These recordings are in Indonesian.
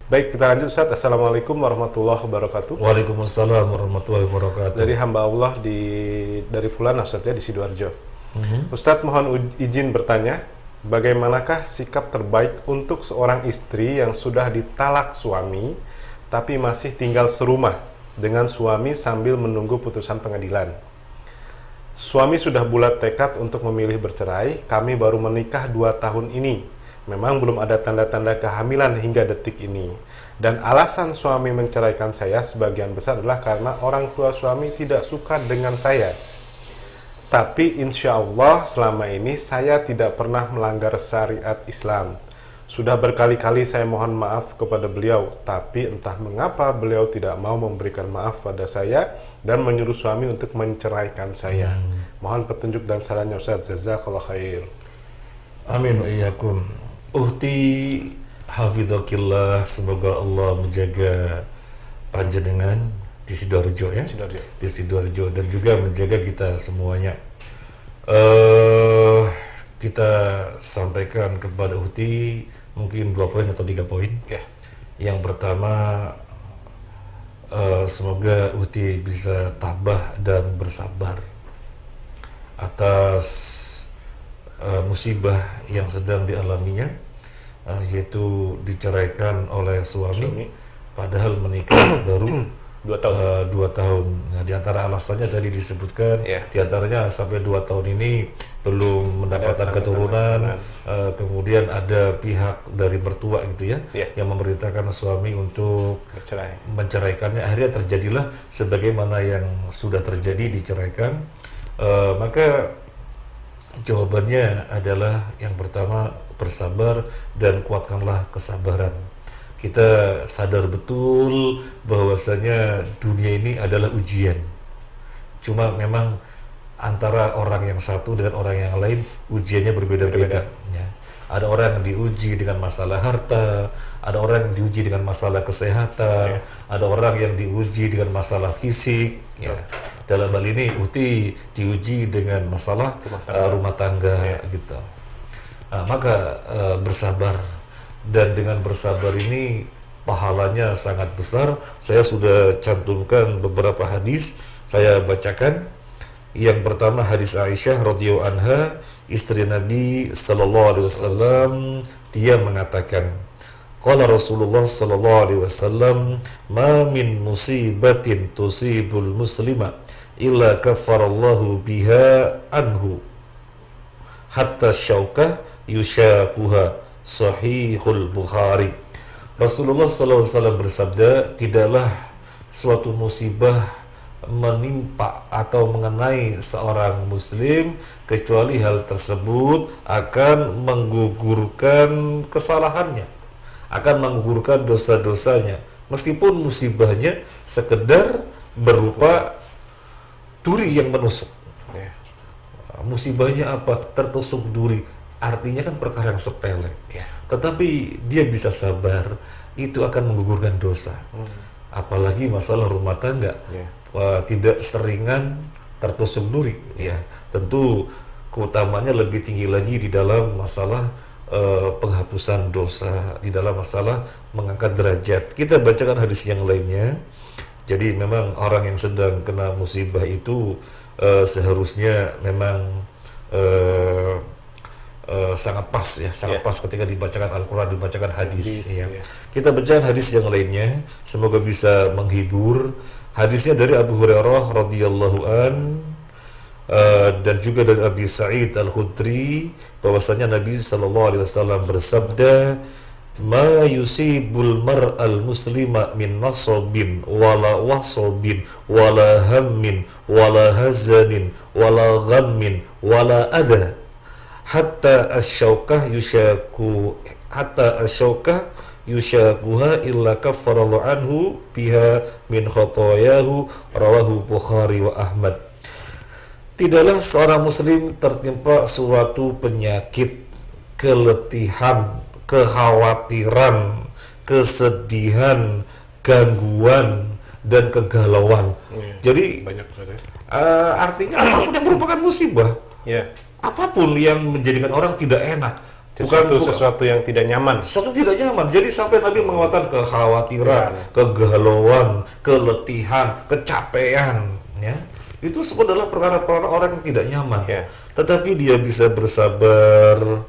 Baik, kita lanjut Ustaz. Assalamualaikum warahmatullahi wabarakatuh. Waalaikumsalam warahmatullahi wabarakatuh. Dari hamba Allah dari Fulan Ustaz ya, di Sidoarjo. Ustaz mohon izin bertanya, bagaimanakah sikap terbaik untuk seorang istri yang sudah ditalak suami tapi masih tinggal serumah dengan suami sambil menunggu putusan pengadilan? Suami sudah bulat tekad untuk memilih bercerai, kami baru menikah 2 tahun ini. Memang belum ada tanda-tanda kehamilan hingga detik ini. Dan alasan suami menceraikan saya sebagian besar adalah karena orang tua suami tidak suka dengan saya. Tapi insya Allah selama ini saya tidak pernah melanggar syariat Islam. Sudah berkali-kali saya mohon maaf kepada beliau, tapi entah mengapa beliau tidak mau memberikan maaf pada saya dan menyuruh suami untuk menceraikan saya. Mohon petunjuk dan sarannya Ustaz. Jazakallah khair. Amin wa iyyakum. Uhti hafizakillah, semoga Allah menjaga panjenengan di Sidoarjo ya. Sidoarjo. Di Sidoarjo, dan juga menjaga kita semuanya. Kita sampaikan kepada Uhti mungkin 2 poin atau 3 poin. Ya. Yang pertama, semoga Uhti bisa tabah dan bersabar atas musibah yang sedang dialaminya, yaitu diceraikan oleh suami. Padahal menikah baru 2 tahun. 2 tahun. Nah, di antara alasannya tadi disebutkan, di antaranya sampai 2 tahun ini belum mendapatkan keturunan. Kemudian ada pihak dari mertua gitu ya, yang memerintahkan suami untuk menceraikannya. Akhirnya terjadilah sebagaimana yang sudah terjadi, diceraikan. Maka jawabannya adalah yang pertama, bersabar dan kuatkanlah kesabaran. Kita sadar betul bahwasanya dunia ini adalah ujian. Cuma memang antara orang yang satu dengan orang yang lain ujiannya berbeda-beda. Ya. Ada orang yang diuji dengan masalah harta, ada orang yang diuji dengan masalah kesehatan, ada orang yang diuji dengan masalah fisik. Ya. Dalam hal ini Uhti diuji dengan masalah rumah tangga gitu. Maka bersabar, dan dengan bersabar ini pahalanya sangat besar. Saya sudah cantumkan beberapa hadis, saya bacakan. Yang pertama hadis Aisyah radhiyallahu anha, istri Nabi sallallahu alaihi wasallam, dia mengatakan, qala Rasulullah sallallahu alaihi wasallam, ma min musibatin tusibul muslima illa kaffarallahu biha anhu hatta syaukah yushakuha. Sahihul Bukhari. Rasulullah SAW bersabda, tidaklah suatu musibah menimpa atau mengenai seorang muslim kecuali hal tersebut akan menggugurkan kesalahannya, akan menggugurkan dosa-dosanya, meskipun musibahnya sekedar berupa duri yang menusuk. Musibahnya apa? Tertusuk duri. Artinya kan perkara yang sepele, tetapi dia bisa sabar, itu akan menggugurkan dosa. Apalagi masalah rumah tangga, tidak seringan tertusuk duri. Tentu keutamanya lebih tinggi lagi di dalam masalah penghapusan dosa, di dalam masalah mengangkat derajat. Kita bacakan hadis yang lainnya. Jadi memang orang yang sedang kena musibah itu seharusnya memang sangat pas ya, sangat pas ketika dibacakan Al-Quran, dibacakan hadis. Kita bacakan hadis yang lainnya, semoga bisa menghibur. Hadisnya dari Abu Hurairah radhiyallahu an, dan juga dari Abi Sa'id Al-Khudri, bahwasanya Nabi sallallahu alaihi wasallam bersabda, ma yusibul mar'al muslima min nasabin wala wasabin wala hammin wala hazanin wala ghammin wala adha hatta asyaukah yushakuha illa kaffarallahu anhu biha min khotoyahu, rawahu Bukhari wa Ahmad. Tidaklah seorang muslim tertimpa suatu penyakit, keletihan, kekhawatiran, kesedihan, gangguan, dan kegalauan. Jadi banyak, artinya apapun yang merupakan musibah, apapun yang menjadikan orang tidak enak, sesuatu yang tidak nyaman. Sesuatu tidak nyaman. Jadi sampai Nabi mengatakan kekhawatiran, kegalauan, keletihan, kecapean, ya. Itu semua adalah perkara-perkara orang yang tidak nyaman. Ya. Tetapi dia bisa bersabar.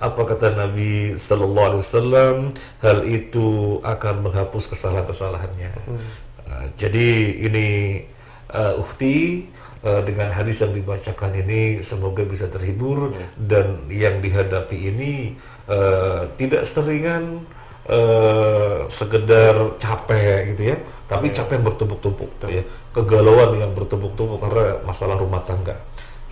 Apa kata Nabi Sallallahu Alaihi Wasallam? Hal itu akan menghapus kesalahan-kesalahannya. Jadi ini ukhti, dengan hadis yang dibacakan ini semoga bisa terhibur, dan yang dihadapi ini tidak seringan sekedar capek gitu ya, tapi capek yang bertumpuk-tumpuk ya, kegalauan yang bertumpuk-tumpuk karena masalah rumah tangga.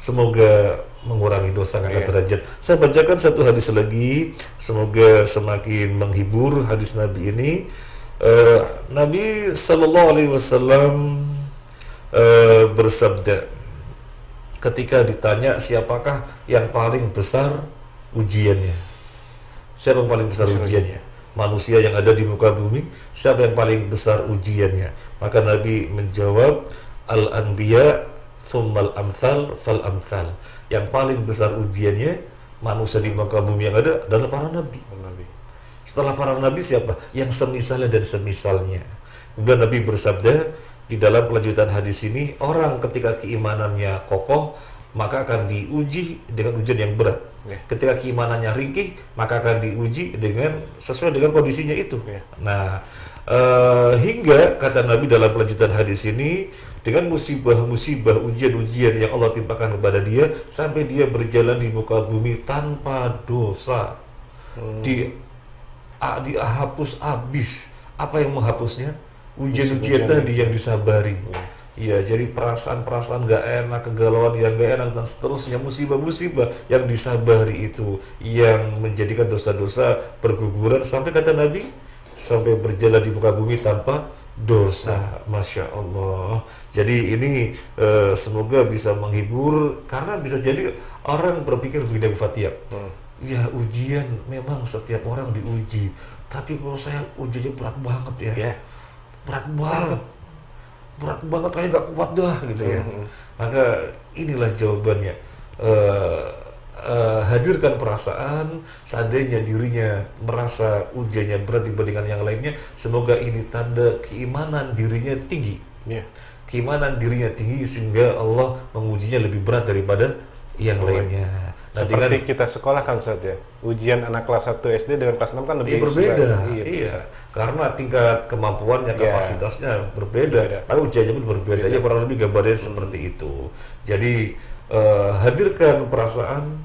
Semoga mengurangi dosa, angkat derajat. Saya bacakan satu hadis lagi, semoga semakin menghibur hadis Nabi ini. Nabi Sallallahu Alaihi Wasallam bersabda ketika ditanya siapakah yang paling besar ujiannya, siapa yang paling besar ujiannya, manusia yang ada di muka bumi, siapa yang paling besar ujiannya? Maka Nabi menjawab, al-anbiya tsummal amsal fal amsal. Yang paling besar ujiannya manusia di muka bumi yang ada adalah para nabi. Setelah para nabi siapa? Yang semisalnya dan semisalnya. Kemudian Nabi bersabda di dalam kelanjutan hadis ini, orang ketika keimanannya kokoh maka akan diuji dengan ujian yang berat. Ketika keimanannya ringkih maka akan diuji dengan sesuai dengan kondisinya itu. Nah, hingga kata Nabi dalam kelanjutan hadis ini, dengan musibah-musibah, ujian-ujian yang Allah timpakan kepada dia sampai dia berjalan di muka bumi tanpa dosa, dihapus habis. Apa yang menghapusnya? Ujian-ujian tadi yang disabari. Ya, jadi perasaan-perasaan gak enak, kegalauan yang gak enak dan seterusnya, musibah-musibah yang disabari itu yang menjadikan dosa-dosa berguguran sampai kata Nabi, sampai berjalan di muka bumi tanpa dosa. Masya Allah. Jadi ini semoga bisa menghibur, karena bisa jadi orang berpikir begini, Bu Fatia, ya ujian memang setiap orang diuji, tapi kalau saya ujiannya berat banget ya, berat banget kayak gak kuat dah gitu ya. Maka inilah jawabannya, hadirkan perasaan seandainya dirinya merasa ujiannya berat dibandingkan yang lainnya, semoga ini tanda keimanan dirinya tinggi. Keimanan dirinya tinggi sehingga Allah mengujinya lebih berat daripada yang lainnya. Nah, seperti kita sekolah kan Ustaz ya, ujian anak kelas 1 SD dengan kelas 6 kan lebih berbeda. Iya, karena tingkat kemampuannya, kapasitasnya berbeda, lalu ujiannya pun berbeda. Ya kurang lebih gambarnya seperti itu. Jadi hadirkan perasaan,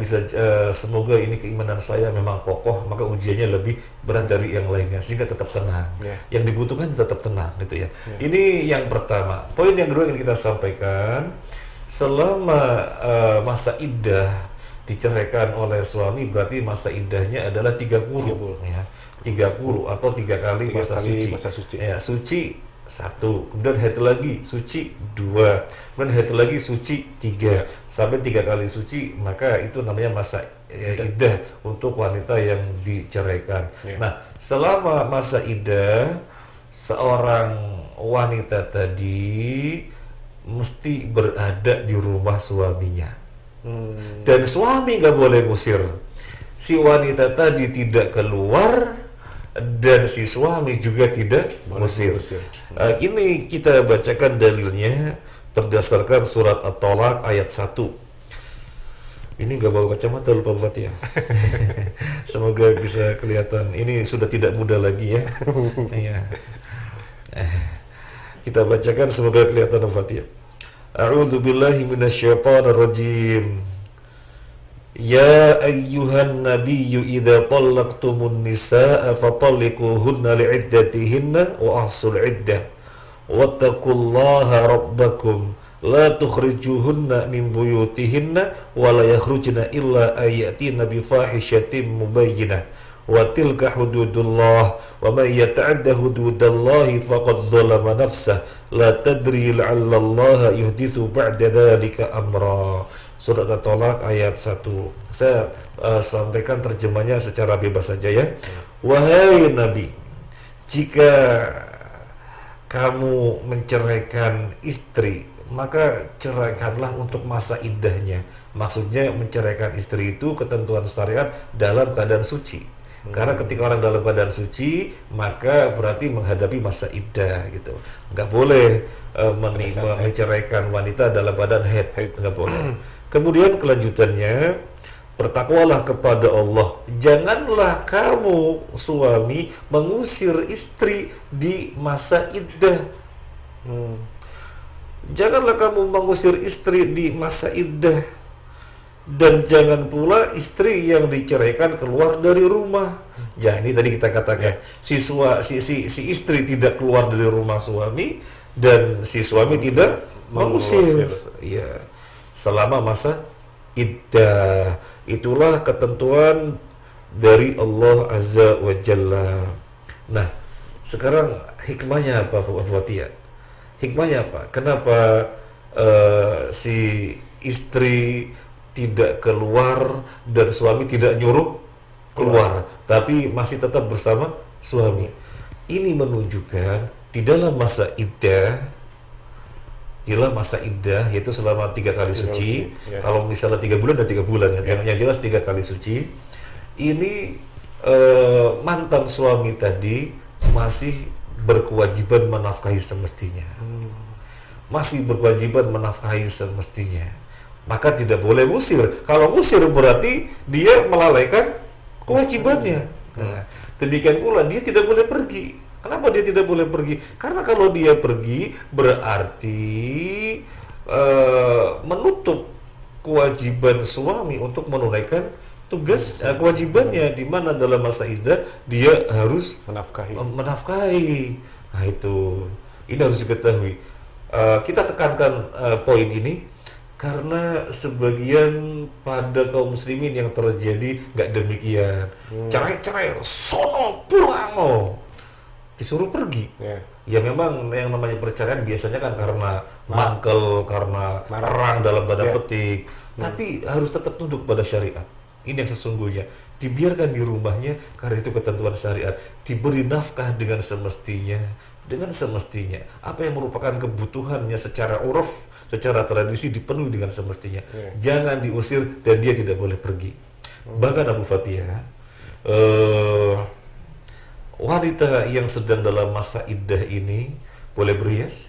bisa semoga ini keimanan saya memang kokoh, maka ujiannya lebih berat dari yang lainnya sehingga tetap tenang. Yang dibutuhkan tetap tenang gitu ya. Ini yang pertama. Poin yang kedua yang kita sampaikan, selama masa iddah diceraikan oleh suami, berarti masa iddahnya adalah 30 ya. 30 atau 3 kali masa suci. Ya, suci 1, kemudian haid lagi suci 2, kemudian haid lagi suci 3, sampai 3 kali suci, maka itu namanya masa iddah untuk wanita yang diceraikan. Nah, selama masa iddah, seorang wanita tadi mesti berada di rumah suaminya, dan suami nggak boleh ngusir. Si wanita tadi tidak keluar dan si suami juga tidak ngusir. Ini kita bacakan dalilnya berdasarkan surat At-Tolak ayat 1. Ini nggak bawa kacamata, lupa buat ya. Semoga bisa kelihatan. Ini sudah tidak muda lagi ya. Kita bacakan semoga kelihatan Al-Fatihah. A'udzu billahi minasyaitonir rajim. Ya ayyuhan nabiyyu idza talaqtumun nisaa fatalliquhunna li'iddatihinna wa ahsul 'iddah. Wattaqullaha rabbakum la tukhrijuhunna min buyutihinna wa la yakhrujna illa ayatina bi fahishatin mubayyinah. Wa tilka hududullah wa man yata'adda hududallahi faqad dzalama nafsah la tadri la'alla Allah yuhditsu ba'da dzalika amra. Surat At-Tolak ayat 1. Saya sampaikan terjemahnya secara bebas saja ya. Wahai Nabi, jika kamu menceraikan istri, maka ceraikanlah untuk masa iddahnya. Maksudnya menceraikan istri itu ketentuan syariat dalam keadaan suci. Karena ketika orang dalam keadaan suci, maka berarti menghadapi masa iddah gitu. Nggak boleh menceraikan wanita dalam keadaan haid, nggak boleh. Kemudian kelanjutannya, bertakwalah kepada Allah. Janganlah kamu suami mengusir istri di masa iddah. Janganlah kamu mengusir istri di masa iddah. Dan jangan pula istri yang diceraikan keluar dari rumah. Ya, ini tadi kita katakan, si istri tidak keluar dari rumah suami dan si suami tidak mengusir. Ya, selama masa iddah. Itulah ketentuan dari Allah Azza wa Jalla. Nah, sekarang hikmahnya apa, Bu Fathia? Hikmahnya apa? Kenapa si istri tidak keluar dan suami tidak nyuruh keluar, tapi masih tetap bersama suami? Ini menunjukkan di dalam masa iddah, yaitu selama 3 kali suci. Kalau misalnya 3 bulan dan 3 bulan, yang jelas 3 kali suci. Ini mantan suami tadi masih berkewajiban menafkahi semestinya, masih berkewajiban menafkahi semestinya. Maka tidak boleh usir. Kalau usir berarti dia melalaikan kewajibannya. Nah, demikian pula dia tidak boleh pergi. Kenapa dia tidak boleh pergi? Karena kalau dia pergi berarti menutup kewajiban suami untuk menunaikan tugas kewajibannya, di mana dalam masa iddah dia harus menafkahi. Nah, ini harus diketahui. Kita tekankan poin ini karena sebagian pada kaum muslimin yang terjadi nggak demikian. Cerai, sono pulang, disuruh pergi. Ya memang yang namanya perceraian biasanya kan karena mangkel, karena perang dalam tanda petik. Tapi harus tetap tunduk pada syariat. Ini yang sesungguhnya. Dibiarkan di rumahnya karena itu ketentuan syariat. Diberi nafkah dengan semestinya. Apa yang merupakan kebutuhannya secara uruf, secara tradisi dipenuhi dengan semestinya. Jangan diusir dan dia tidak boleh pergi. Bahkan Abu Fathia, wanita yang sedang dalam masa iddah ini boleh berhias?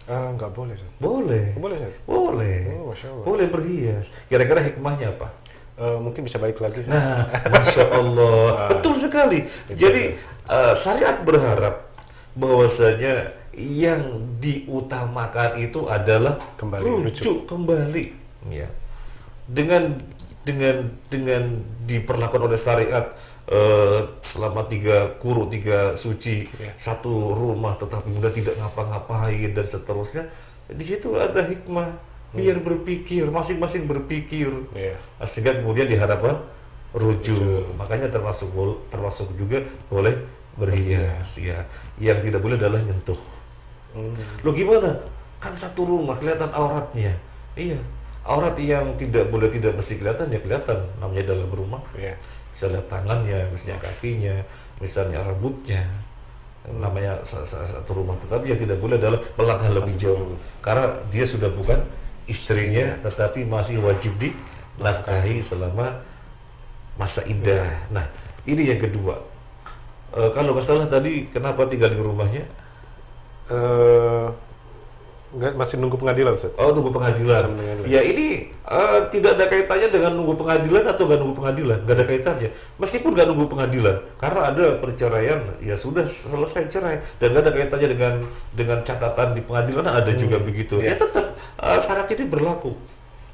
Nggak boleh. Boleh. Oh, Masya Allah. Boleh berhias. Kira-kira hikmahnya apa? Mungkin bisa balik lagi. Nah, Masya Allah. Betul sekali. Jadi syariat berharap bahwasanya yang diutamakan itu adalah rujuk kembali. Ya. Dengan diperlakukan oleh syariat selama 3 suci, satu rumah tetapi kemudian tidak ngapa-ngapain dan seterusnya. Di situ ada hikmah, biar berpikir, masing-masing berpikir, sehingga kemudian diharapkan rujuk. Makanya termasuk juga boleh berhias. Ya, yang tidak boleh adalah nyentuh. Lo gimana? Kan satu rumah kelihatan auratnya. Iya, aurat yang tidak boleh tidak mesti kelihatan, ya kelihatan, namanya dalam rumah. Bisa lihat tangannya, misalnya kakinya, misalnya rambutnya, namanya satu rumah. Tetapi yang tidak boleh adalah melangkah lebih jauh, karena dia sudah bukan istrinya, tetapi masih wajib dinafkahi selama masa iddah. Nah, ini yang kedua. Kalau masalah tadi kenapa tinggal di rumahnya? Masih nunggu pengadilan, Ustaz. Oh, nunggu pengadilan. Ya, ini tidak ada kaitannya dengan nunggu pengadilan atau nggak nunggu pengadilan. Nggak ada kaitannya. Meskipun nggak nunggu pengadilan, karena ada perceraian, ya sudah selesai cerai, dan nggak ada kaitannya dengan catatan di pengadilan, ada juga begitu. Ya tetap syarat ini berlaku.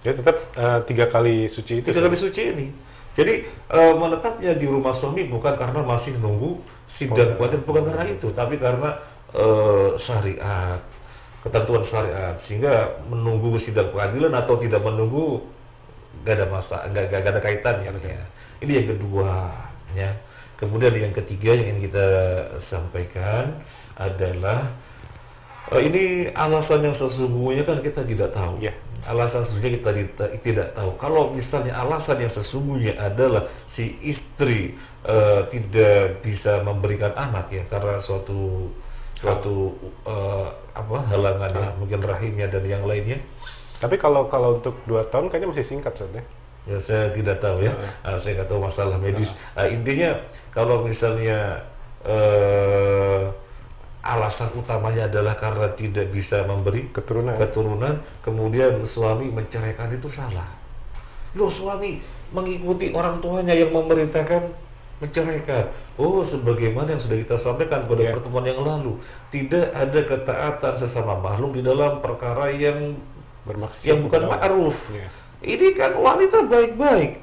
Ya tetap 3 kali suci itu. 3 kali suci ini. Jadi menetapnya di rumah suami bukan karena masih nunggu sidang pengadilan, bukan karena itu, tapi karena syariat, ketentuan syariat, sehingga menunggu sidang pengadilan atau tidak menunggu nggak ada kaitannya. Ini yang kedua, ya. Kemudian yang ketiga yang ingin kita sampaikan adalah ini alasan yang sesungguhnya kan kita tidak tahu. Alasan sesungguhnya kita tidak tahu. Kalau misalnya alasan yang sesungguhnya adalah si istri tidak bisa memberikan anak, ya, karena suatu suatu halangan ya, mungkin rahimnya dan yang lainnya. Tapi kalau untuk 2 tahun kayaknya masih singkat saja. Ya saya tidak tahu ya, saya nggak tahu masalah medis. Intinya kalau misalnya alasan utamanya adalah karena tidak bisa memberi keturunan, kemudian suami menceraikan, itu salah. Loh, suami mengikuti orang tuanya yang memerintahkan menceraikan. Oh, sebagaimana yang sudah kita sampaikan pada pertemuan yang lalu, tidak ada ketaatan sesama makhluk di dalam perkara yang bermaksud yang bukan ma'ruf. Ini kan wanita baik-baik,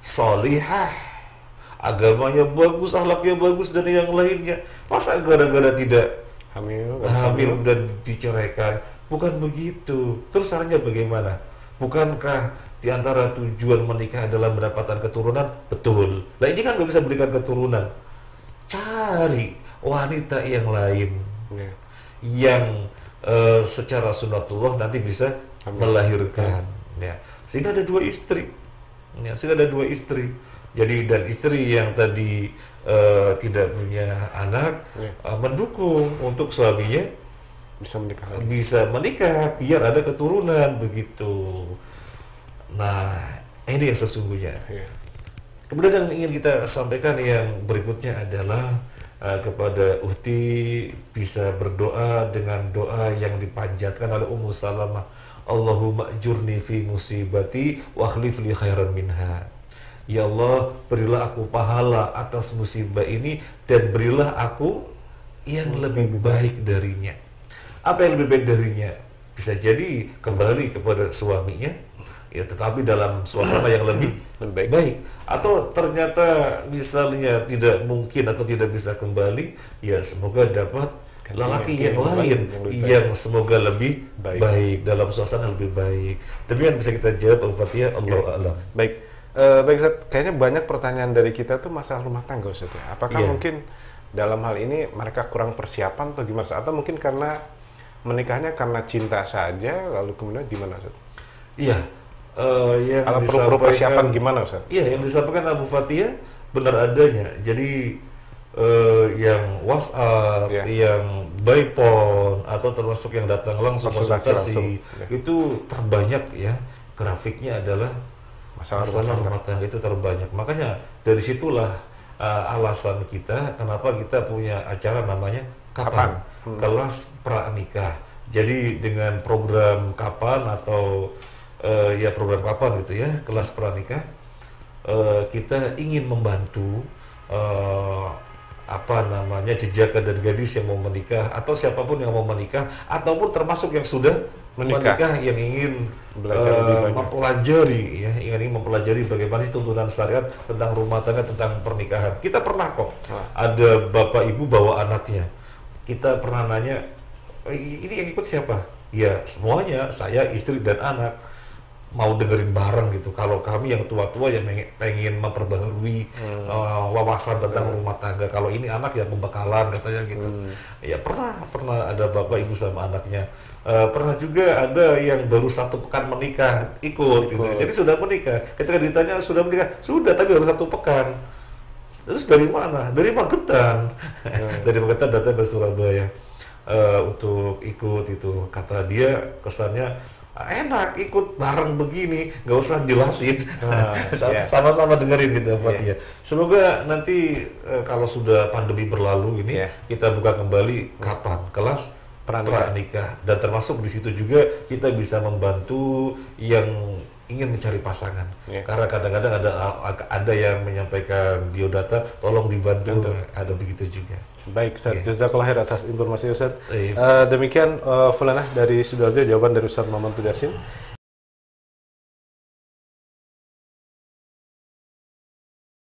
solihah, agamanya bagus, akhlaknya bagus, dan yang lainnya. Masa gara-gara tidak hamil dan diceraikan? Bukan begitu. Terus caranya bagaimana? Bukankah di antara tujuan menikah adalah mendapatkan keturunan? Betul. Nah, ini kan nggak bisa berikan keturunan. Cari wanita yang lain yang secara sunatullah nanti bisa melahirkan. Ya. Sehingga ada 2 istri. Ya, sehingga ada 2 istri. Jadi, dan istri yang tadi tidak punya anak mendukung untuk suaminya bisa menikah biar ada keturunan, begitu. Nah, ini yang sesungguhnya. Kemudian yang ingin kita sampaikan yang berikutnya adalah kepada Uhti bisa berdoa dengan doa yang dipanjatkan oleh Ummu Salamah. Allahumma ajurni fi musibati wa akhlif li khairan minha. Ya Allah, berilah aku pahala atas musibah ini dan berilah aku yang lebih baik darinya. Apa yang lebih baik darinya? Bisa jadi kembali kepada suaminya, ya, tetapi dalam suasana yang lebih baik. Atau ternyata misalnya tidak mungkin atau tidak bisa kembali, ya semoga dapat lelaki yang lain yang semoga lebih baik dalam suasana lebih baik. Demikian bisa kita jawab Al-Fatihah. Allahu a'lam. Baik. Baik Ustaz, kayaknya banyak pertanyaan dari kita tuh masalah rumah tangga Ustaz ya. Apakah mungkin dalam hal ini mereka kurang persiapan atau gimana Ustaz? Atau mungkin karena menikahnya karena cinta saja, lalu kemudian gimana Ustaz? Iya. Yang perlu persiapan gimana Ustaz? Iya, yang disampaikan Abu Fatihah benar adanya. Jadi yang WhatsApp, yang by phone, atau termasuk yang datang langsung konsultasi, itu terbanyak ya, grafiknya adalah masalah rumah tangga itu terbanyak. Makanya dari situlah alasan kita kenapa kita punya acara namanya Kapan? Kelas Pranikah. Jadi dengan program Kapan atau program Kapan gitu ya, kelas Pranikah, kita ingin membantu jejaka dan gadis yang mau menikah atau siapapun yang mau menikah ataupun termasuk yang sudah menikah yang ingin mempelajari ingin mempelajari bagaimana sih tuntunan syariat tentang rumah tangga, tentang pernikahan. Kita pernah kok ada bapak ibu bawa anaknya, kita pernah nanya, ini yang ikut siapa? Ya semuanya, saya, istri dan anak. Mau dengerin bareng gitu. Kalau kami yang tua-tua yang pengen memperbaharui wawasan tentang rumah tangga. Kalau ini anak yang pembekalan katanya gitu. Ya pernah ada bapak ibu sama anaknya. Pernah juga ada yang baru 1 pekan menikah ikut gitu. Jadi sudah menikah. Ketika ditanya sudah menikah, sudah tapi baru 1 pekan. Terus dari mana? Dari Magetan. Dari Magetan datang ke Surabaya untuk ikut itu. Kata dia kesannya enak ikut bareng begini, nggak usah jelasin, sama-sama dengerin gitu Pak ya. Semoga nanti kalau sudah pandemi berlalu ini kita buka kembali Kapan? Kelas Pranikah, dan termasuk di situ juga kita bisa membantu yang ingin mencari pasangan. Karena kadang-kadang ada yang menyampaikan biodata, tolong dibantu, ada begitu juga. Baik, Ustaz. Jazakallah khair atas informasi Ustaz. Demikian Fulanah dari Sidoarjo, jawaban dari Ustaz Muhammad Yasin.